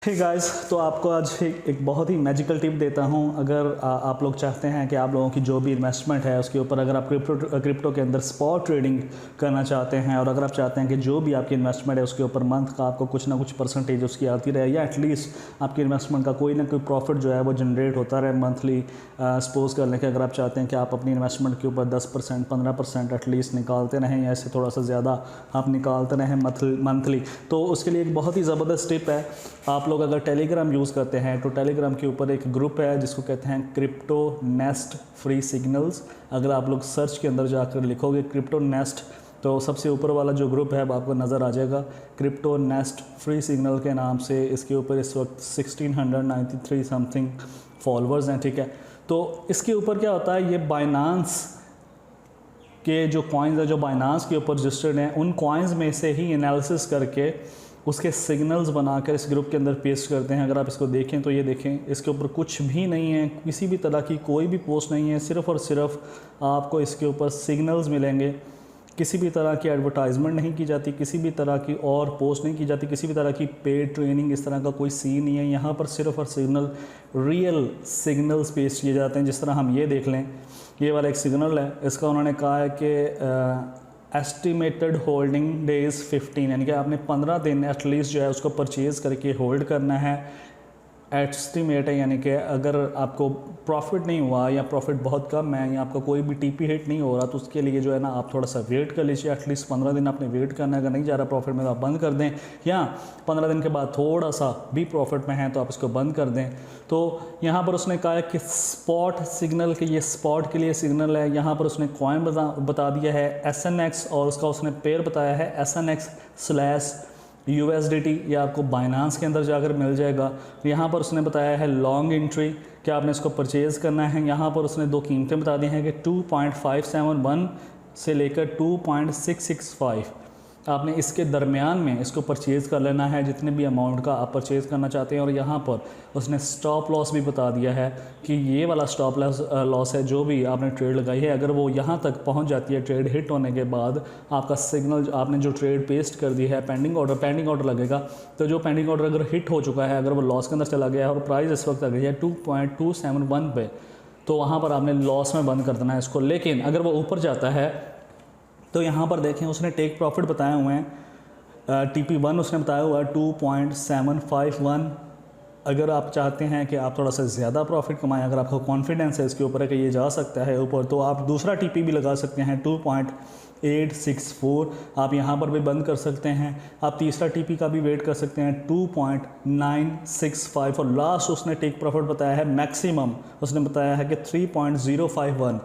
Hey guys, तो आपको आज एक बहुत ही मैजिकल टिप देता हूं। अगर आप लोग चाहते हैं कि आप लोगों की जो भी इन्वेस्टमेंट है उसके ऊपर अगर आप क्रिप्टो के अंदर स्पॉट ट्रेडिंग करना चाहते हैं और अगर आप चाहते हैं कि जो भी आपकी इन्वेस्टमेंट है उसके ऊपर मंथ का आपको कुछ ना कुछ परसेंटेज उसकी आती रहे या एटलीस्ट आपकी इन्वेस्टमेंट का कोई ना कोई प्रॉफिट जो है वो जनरेट होता रहे मंथली। सपोज कर लें कि अगर आप चाहते हैं कि आप अपनी इन्वेस्टमेंट के ऊपर 10% 15% एटलीस्ट निकालते रहें या इससे थोड़ा सा ज़्यादा आप निकालते रहें मंथली, तो उसके लिए एक बहुत ही ज़बरदस्त टिप है। आप लोग अगर टेलीग्राम यूज़ करते हैं तो टेलीग्राम के ऊपर एक ग्रुप है जिसको कहते हैं क्रिप्टो नेस्ट फ्री सिग्नल्स। अगर आप लोग सर्च के अंदर जाकर लिखोगे क्रिप्टो नेस्ट तो सबसे ऊपर वाला जो ग्रुप है वो आपको नज़र आ जाएगा, क्रिप्टो नेस्ट फ्री सिग्नल के नाम से। इसके ऊपर इस वक्त 1693 समथिंग फॉलोअर्स हैं, ठीक है। तो इसके ऊपर क्या होता है, ये बाइनांस के जो कॉइन्स है जो बाइनांस के ऊपर रजिस्टर्ड हैं उन कॉइन्स में से ही एनालिसिस करके उसके सिग्नल्स बनाकर इस ग्रुप के अंदर पेस्ट करते हैं। अगर आप इसको देखें तो ये देखें, इसके ऊपर कुछ भी नहीं है, किसी भी तरह की कोई भी पोस्ट नहीं है, सिर्फ़ और सिर्फ आपको इसके ऊपर सिग्नल्स मिलेंगे। किसी भी तरह की एडवर्टाइजमेंट नहीं की जाती, किसी भी तरह की और पोस्ट नहीं की जाती, किसी भी तरह की पेड ट्रेनिंग इस तरह का कोई सीन नहीं है। यहाँ पर सिर्फ और सिग्नल, रियल सिग्नल्स पेश किए जाते हैं। जिस तरह हम ये देख लें, ये वाला एक सिग्नल है, इसका उन्होंने कहा है कि एस्टिमेटेड होल्डिंग डेज 15, यानी कि आपने 15 दिन एटलीस्ट जो है उसको परचेज़ करके होल्ड करना है। एस्टिमेट है यानी कि अगर आपको प्रॉफिट नहीं हुआ या प्रॉफिट बहुत कम है या आपका कोई भी टीपी हिट नहीं हो रहा तो उसके लिए जो है ना आप थोड़ा सा वेट कर लीजिए। एटलीस्ट 15 दिन आपने वेट करना है। अगर नहीं जा रहा प्रॉफिट में तो आप बंद कर दें, या 15 दिन के बाद थोड़ा सा भी प्रॉफिट में है तो आप इसको बंद कर दें। तो यहाँ पर उसने कहा है कि स्पॉट सिग्नल के, ये स्पॉट के लिए सिग्नल है। यहाँ पर उसने कॉइन बता दिया है SNX और उसका उसने पेयर बताया है SNX/USDT। ये आपको बाइनांस के अंदर जाकर मिल जाएगा। यहाँ पर उसने बताया है लॉन्ग एंट्री कि आपने इसको परचेज़ करना है। यहाँ पर उसने दो कीमतें बता दी हैं कि 2.571 से लेकर 2.665 आपने इसके दरमियान में इसको परचेज़ कर लेना है, जितने भी अमाउंट का आप परचेज़ करना चाहते हैं। और यहाँ पर उसने स्टॉप लॉस भी बता दिया है कि ये वाला स्टॉप लॉस है जो भी आपने ट्रेड लगाई है, अगर वो यहाँ तक पहुँच जाती है ट्रेड हिट होने के बाद, आपका सिग्नल आपने जो ट्रेड पेस्ट कर दी है पेंडिंग ऑर्डर लगेगा। तो जो पेंडिंग ऑर्डर अगर हिट हो चुका है, अगर वो लॉस के अंदर चला गया है और प्राइस इस वक्त आ गई है 2.271 पे, तो वहाँ पर आपने लॉस में बंद कर देना है इसको। लेकिन अगर वो ऊपर जाता है तो यहाँ पर देखें उसने टेक प्रॉफिट बताए हुए हैं। TP1 उसने बताया हुआ है 2.751। अगर आप चाहते हैं कि आप थोड़ा सा ज़्यादा प्रॉफिट कमाएं, अगर आपको कॉन्फिडेंस है इसके ऊपर है कि ये जा सकता है ऊपर, तो आप दूसरा TP भी लगा सकते हैं 2.864। आप यहाँ पर भी बंद कर सकते हैं। आप तीसरा TP का भी वेट कर सकते हैं 2.965। और लास्ट उसने टेक प्रॉफिट बताया है मैक्सिमम, उसने बताया है कि 3.051।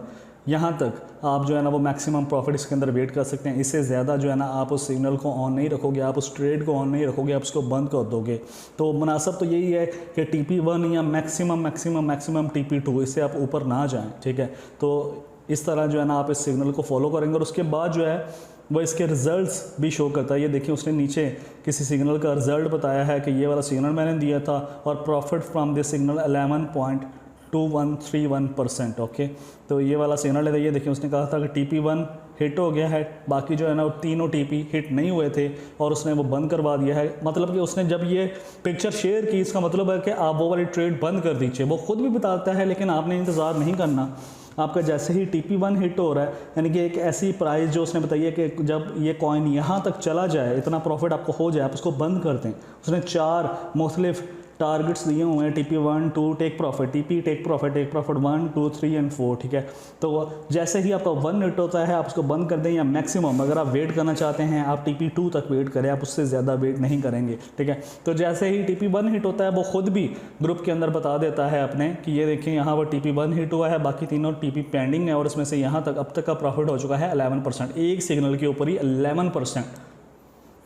यहाँ तक आप जो है ना वो मैक्सिमम प्रॉफिट इसके अंदर वेट कर सकते हैं। इससे ज़्यादा जो है ना आप उस सिग्नल को ऑन नहीं रखोगे, आप उस ट्रेड को ऑन नहीं रखोगे, आप उसको बंद कर दोगे। तो मुनासिब तो यही है कि TP1 या मैक्सिमम TP2, इससे आप ऊपर ना जाएं, ठीक है। तो इस तरह जो है ना आप इस सिग्नल को फॉलो करेंगे और उसके बाद जो है वो इसके रिजल्ट्स भी शो करता है। ये देखिए उसने नीचे किसी सिग्नल का रिजल्ट बताया है कि ये वाला सिग्नल मैंने दिया था और profit from this signal 11.2131%। Okay, तो ये वाला सिग्नल है। ये देखिए उसने कहा था कि TP1 हिट हो गया है, बाकी जो है ना वो तीनों TP हिट नहीं हुए थे और उसने वो बंद करवा दिया है। मतलब कि उसने जब ये पिक्चर शेयर की, इसका मतलब है कि आप वो वाली ट्रेड बंद कर दीजिए। वो खुद भी बताता है लेकिन आपने इंतज़ार नहीं करना। आपका जैसे ही TP1 हिट हो रहा है, यानी कि एक ऐसी प्राइस जो उसने बताई है कि जब ये कॉइन यहाँ तक चला जाए, इतना प्रॉफिट आपको हो जाए, आप उसको बंद कर दें। उसने 4 मुख्तलिफ टारगेट्स दिए हुए हैं, TP1 2 take profit, TP take profit 1 2 3 and 4, ठीक है। तो जैसे ही आपका 1 हिट होता है आप उसको बंद कर दें, या मैक्सिमम अगर आप वेट करना चाहते हैं आप TP2 तक वेट करें, आप उससे ज़्यादा वेट नहीं करेंगे, ठीक है। तो जैसे ही TP1 हिट होता है वो खुद भी ग्रुप के अंदर बता देता है अपने कि ये देखें यहाँ पर TP1 हिट हुआ है, बाकी तीनों TP पेंडिंग है और इसमें से यहाँ तक अब तक का प्रॉफिट हो चुका है 11%। एक सिग्नल के ऊपर ही 11%,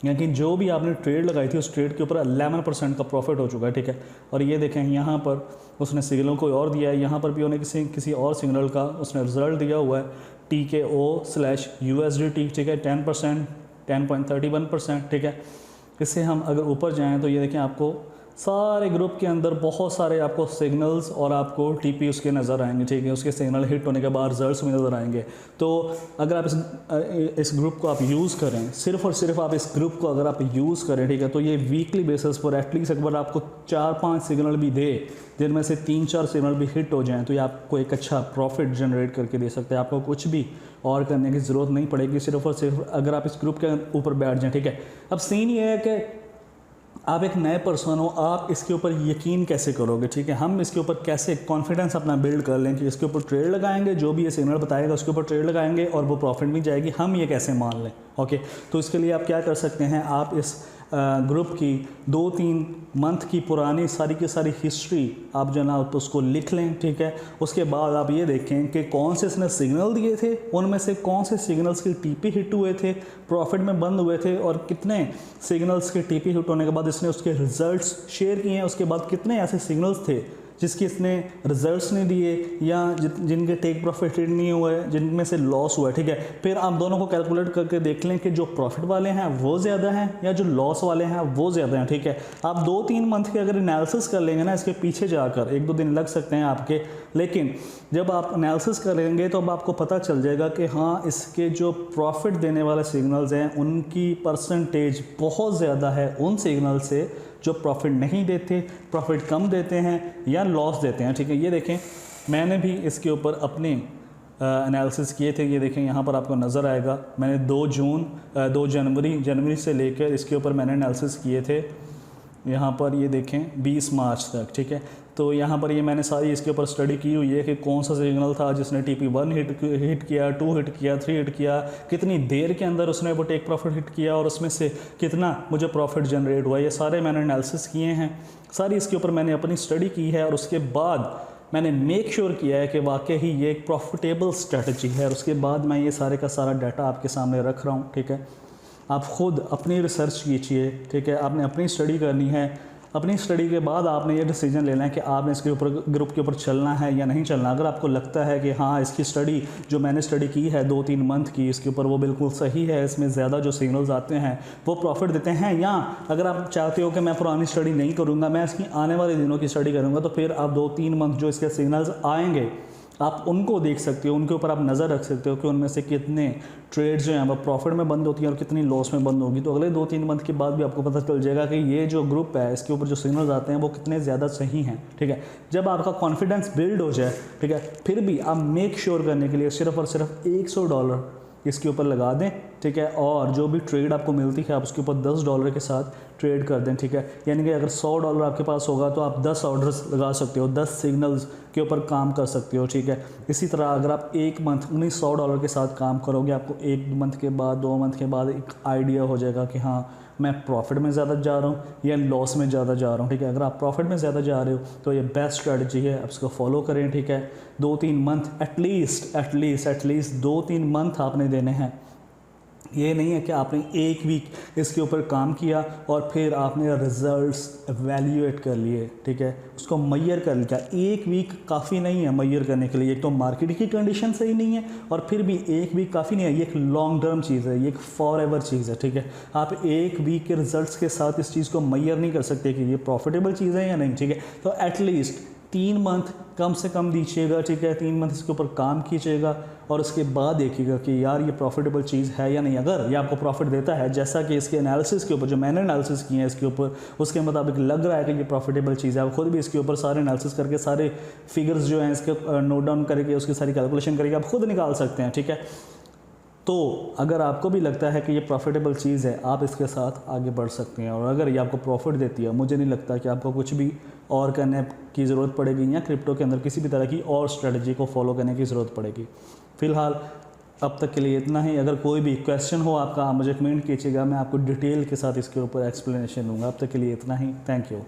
यानी कि जो भी आपने ट्रेड लगाई थी उस ट्रेड के ऊपर 11% का प्रॉफिट हो चुका है, ठीक है। और ये देखें यहाँ पर उसने सिग्नल को और दिया है, यहाँ पर भी उन्हें किसी और सिग्नल का उसने रिजल्ट दिया हुआ है TKO/USDT, ठीक है, 10%, 10.31%, ठीक है। इससे हम अगर ऊपर जाएँ तो ये देखें आपको सारे ग्रुप के अंदर बहुत सारे आपको सिग्नल्स और आपको टीपी उसके नज़र आएंगे, ठीक है। उसके सिग्नल हिट होने के बाद रिजल्ट्स भी नज़र आएंगे। तो अगर आप इस ग्रुप को आप यूज़ करें, सिर्फ और सिर्फ आप इस ग्रुप को अगर आप यूज़ करें, ठीक है, तो ये वीकली बेसिस पर एटलीस्ट एक बार आपको 4-5 सिग्नल भी दे, जिनमें से 3-4 सिग्नल भी हिट हो जाएँ, तो ये आपको एक अच्छा प्रॉफिट जनरेट करके दे सकते हैं। आपको कुछ भी और करने की ज़रूरत नहीं पड़ेगी, सिर्फ और सिर्फ अगर आप इस ग्रुप के ऊपर बैठ जाएँ, ठीक है। अब सीन ये है कि आप एक नए पर्सन हो, आप इसके ऊपर यकीन कैसे करोगे, ठीक है। हम इसके ऊपर कैसे कॉन्फिडेंस अपना बिल्ड कर लें कि इसके ऊपर ट्रेड लगाएंगे, जो भी ये सिग्नल बताएगा उसके ऊपर ट्रेड लगाएंगे और वो प्रॉफिट भी जाएगी, हम ये कैसे मान लें। ओके, तो इसके लिए आप क्या कर सकते हैं, आप इस ग्रुप की 2-3 मंथ की पुरानी सारी की सारी हिस्ट्री आप जो ना तो उसको लिख लें, ठीक है। उसके बाद आप ये देखें कि कौन से इसने सिग्नल दिए थे, उनमें से कौन से सिग्नल्स के टीपी हिट हुए थे, प्रॉफिट में बंद हुए थे, और कितने सिग्नल्स के टीपी हिट होने के बाद इसने उसके रिजल्ट्स शेयर किए हैं। उसके बाद कितने ऐसे सिग्नल्स थे जिसकी इसने रिजल्ट्स नहीं दिए या जिनके टेक प्रॉफिट नहीं हुए, जिनमें से लॉस हुआ है, ठीक है। फिर आप दोनों को कैलकुलेट करके देख लें कि जो प्रॉफिट वाले हैं वो ज़्यादा हैं या जो लॉस वाले हैं वो ज़्यादा हैं, ठीक है। आप 2-3 मंथ के अगर एनालिसिस कर लेंगे ना, इसके पीछे जाकर 1-2 दिन लग सकते हैं आपके, लेकिन जब आप एनालिसिस करेंगे तो अब आपको पता चल जाएगा कि हाँ, इसके जो प्रॉफिट देने वाले सिग्नल्स हैं उनकी परसेंटेज बहुत ज़्यादा है उन सिग्नल से जो प्रॉफिट नहीं देते, प्रॉफिट कम देते हैं या लॉस देते हैं, ठीक है। ये देखें, मैंने भी इसके ऊपर अपने एनालिसिस किए थे। ये देखें, यहाँ पर आपको नज़र आएगा, मैंने 2 जनवरी से लेकर इसके ऊपर मैंने एनालिसिस किए थे। यहाँ पर ये देखें 20 मार्च तक, ठीक है। तो यहाँ पर ये मैंने सारी इसके ऊपर स्टडी की हुई है कि कौन सा सिग्नल था जिसने TP1 हिट किया, 2 हिट किया, 3 हिट किया, कितनी देर के अंदर उसने वो टेक प्रॉफिट हिट किया और उसमें से कितना मुझे प्रॉफिट जनरेट हुआ। ये सारे मैंने एनालिसिस किए हैं, सारी इसके ऊपर मैंने अपनी स्टडी की है और उसके बाद मैंने मेक श्योर किया है कि वाकई ही ये एक प्रॉफिटेबल स्ट्रेटजी है। और उसके बाद मैं ये सारे का सारा डाटा आपके सामने रख रहा हूँ, ठीक है। आप ख़ुद अपनी रिसर्च कीजिए, ठीक है। आपने अपनी स्टडी करनी है, अपनी स्टडी के बाद आपने ये डिसीजन लेना है कि आपने इसके ऊपर ग्रुप के ऊपर चलना है या नहीं चलना। अगर आपको लगता है कि हाँ, इसकी स्टडी जो मैंने स्टडी की है 2-3 मंथ की, इसके ऊपर वो बिल्कुल सही है, इसमें ज़्यादा जो सिग्नल्स आते हैं वो प्रॉफिट देते हैं, या अगर आप चाहते हो कि मैं पुरानी स्टडी नहीं करूँगा, मैं इसकी आने वाले दिनों की स्टडी करूँगा, तो फिर आप 2-3 मंथ जो इसके सिग्नल्स आएंगे आप उनको देख सकते हो, उनके ऊपर आप नज़र रख सकते हो कि उनमें से कितने ट्रेड्स जो हैं वो प्रॉफिट में बंद होती हैं और कितनी लॉस में बंद होगी। तो अगले 2-3 मंथ के बाद भी आपको पता चल जाएगा कि ये जो ग्रुप है इसके ऊपर जो सिग्नल्स आते हैं वो कितने ज़्यादा सही हैं, ठीक है। जब आपका कॉन्फिडेंस बिल्ड हो जाए, ठीक है, फिर भी आप मेक श्योर करने के लिए सिर्फ और सिर्फ $100 इसके ऊपर लगा दें, ठीक है। और जो भी ट्रेड आपको मिलती है आप उसके ऊपर $10 के साथ ट्रेड कर दें, ठीक है। यानी कि अगर $100 आपके पास होगा तो आप 10 ऑर्डर्स लगा सकते हो, 10 सिग्नल्स के ऊपर काम कर सकते हो, ठीक है। इसी तरह अगर आप 1 मंथ उन्हीं $100 के साथ काम करोगे, आपको 1 मंथ के बाद 2 मंथ के बाद एक आइडिया हो जाएगा कि हाँ, मैं प्रॉफिट में ज़्यादा जा रहा हूँ या लॉस में ज़्यादा जा रहा हूँ, ठीक है। अगर आप प्रॉफिट में ज़्यादा जा रहे हो तो ये बेस्ट स्ट्रेटजी है, आप इसको फॉलो करें, ठीक है। 2-3 मंथ एटलीस्ट 2-3 मंथ आपने देने हैं। ये नहीं है कि आपने 1 वीक इसके ऊपर काम किया और फिर आपने रिजल्ट्स एवेल्यूएट कर लिए, ठीक है, उसको मैयर कर लिया। 1 वीक काफ़ी नहीं है मैयर करने के लिए, एक तो मार्केट की कंडीशन सही नहीं है और फिर भी 1 वीक काफ़ी नहीं है। ये एक लॉन्ग टर्म चीज़ है, ये एक फॉर एवर चीज़ है, ठीक है। आप 1 वीक के रिजल्ट्स के साथ इस चीज़ को मैयर नहीं कर सकते कि ये प्रॉफिटेबल चीज़ है या नहीं, ठीक है। तो एटलीस्ट 3 मंथ कम से कम दीजिएगा, ठीक है। 3 मंथ इसके ऊपर काम कीजिएगा और उसके बाद देखिएगा कि यार ये प्रॉफिटेबल चीज़ है या नहीं। अगर ये आपको प्रॉफिट देता है, जैसा कि इसके एनालिसिस के ऊपर जो मैंने एनालिसिस किए हैं इसके ऊपर, उसके मुताबिक लग रहा है कि ये प्रॉफिटेबल चीज़ है, आप खुद भी इसके ऊपर सारे एनालिसिस करके सारे फिगर्स जो हैं इसके नोट डाउन करके उसकी सारी कैलकुलेशन करके आप खुद निकाल सकते हैं, ठीक है। तो अगर आपको भी लगता है कि ये प्रॉफिटेबल चीज़ है, आप इसके साथ आगे बढ़ सकते हैं। और अगर ये आपको प्रॉफिट देती है, मुझे नहीं लगता कि आपको कुछ भी और करने की ज़रूरत पड़ेगी या क्रिप्टो के अंदर किसी भी तरह की और स्ट्रेटजी को फॉलो करने की ज़रूरत पड़ेगी। फ़िलहाल अब तक के लिए इतना ही। अगर कोई भी क्वेश्चन हो आपका, आप मुझे कमेंट कीजिएगा, मैं आपको डिटेल के साथ इसके ऊपर एक्सप्लेनेशन दूँगा। अब तक के लिए इतना ही। Thank you.